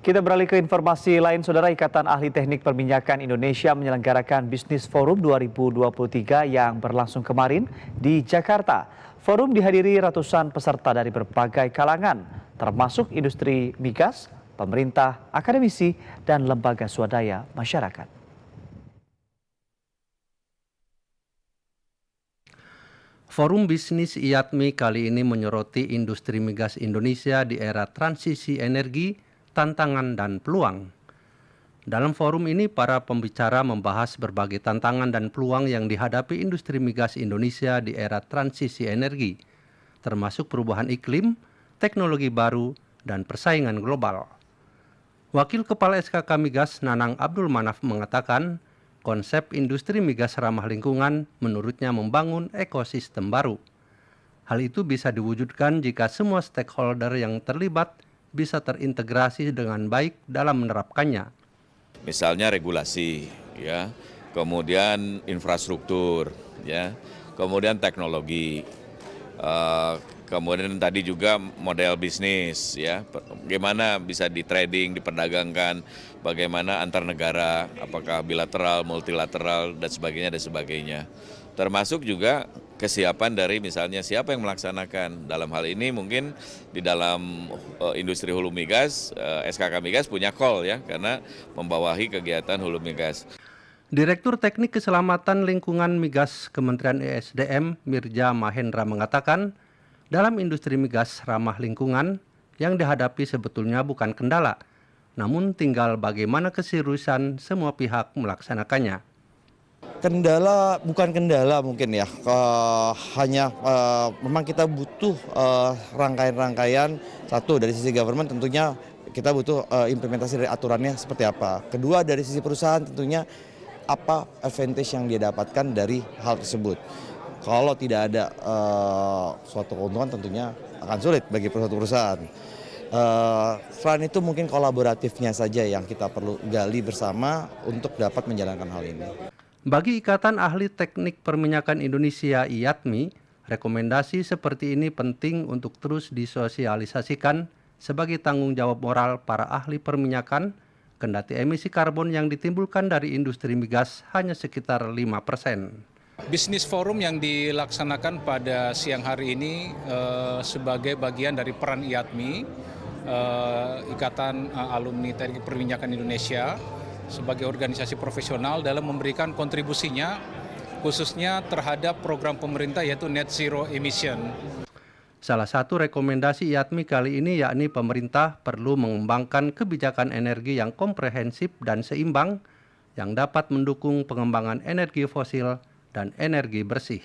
Kita beralih ke informasi lain, Saudara. Ikatan Ahli Teknik Perminyakan Indonesia menyelenggarakan Bisnis Forum 2023 yang berlangsung kemarin di Jakarta. Forum dihadiri ratusan peserta dari berbagai kalangan, termasuk industri migas, pemerintah, akademisi, dan lembaga swadaya masyarakat. Forum Bisnis IATMI kali ini menyoroti industri migas Indonesia di era transisi energi, tantangan dan peluang. Dalam forum ini, para pembicara membahas berbagai tantangan dan peluang yang dihadapi industri migas Indonesia di era transisi energi, termasuk perubahan iklim, teknologi baru, dan persaingan global. Wakil Kepala SKK Migas Nanang Abdul Manaf mengatakan, konsep industri migas ramah lingkungan menurutnya membangun ekosistem baru. Hal itu bisa diwujudkan jika semua stakeholder yang terlibat bisa terintegrasi dengan baik dalam menerapkannya. Misalnya regulasi, ya, kemudian infrastruktur, ya, kemudian teknologi, kemudian tadi juga model bisnis, ya, bagaimana bisa di trading, diperdagangkan, bagaimana antar negara, apakah bilateral, multilateral, dan sebagainya. Termasuk juga kesiapan dari misalnya siapa yang melaksanakan. Dalam hal ini mungkin di dalam industri hulu migas, SKK Migas punya call, ya, karena membawahi kegiatan hulu migas. Direktur Teknik Keselamatan Lingkungan Migas Kementerian ESDM Mirja Mahendra mengatakan, dalam industri migas ramah lingkungan yang dihadapi sebetulnya bukan kendala, namun tinggal bagaimana keseriusan semua pihak melaksanakannya. Bukan kendala mungkin ya, hanya memang kita butuh rangkaian-rangkaian. Satu, dari sisi government tentunya kita butuh implementasi dari aturannya seperti apa. Kedua, dari sisi perusahaan tentunya apa advantage yang dia dapatkan dari hal tersebut. Kalau tidak ada suatu keuntungan tentunya akan sulit bagi perusahaan. Selain itu mungkin kolaboratifnya saja yang kita perlu gali bersama untuk dapat menjalankan hal ini. Bagi Ikatan Ahli Teknik Perminyakan Indonesia IATMI, rekomendasi seperti ini penting untuk terus disosialisasikan sebagai tanggung jawab moral para ahli perminyakan, kendati emisi karbon yang ditimbulkan dari industri migas hanya sekitar 5%. Bisnis Forum yang dilaksanakan pada siang hari ini sebagai bagian dari peran IATMI, Ikatan Alumni Teknik Perminyakan Indonesia, sebagai organisasi profesional dalam memberikan kontribusinya khususnya terhadap program pemerintah yaitu Net Zero Emission. Salah satu rekomendasi IATMI kali ini yakni pemerintah perlu mengembangkan kebijakan energi yang komprehensif dan seimbang yang dapat mendukung pengembangan energi fosil dan energi bersih.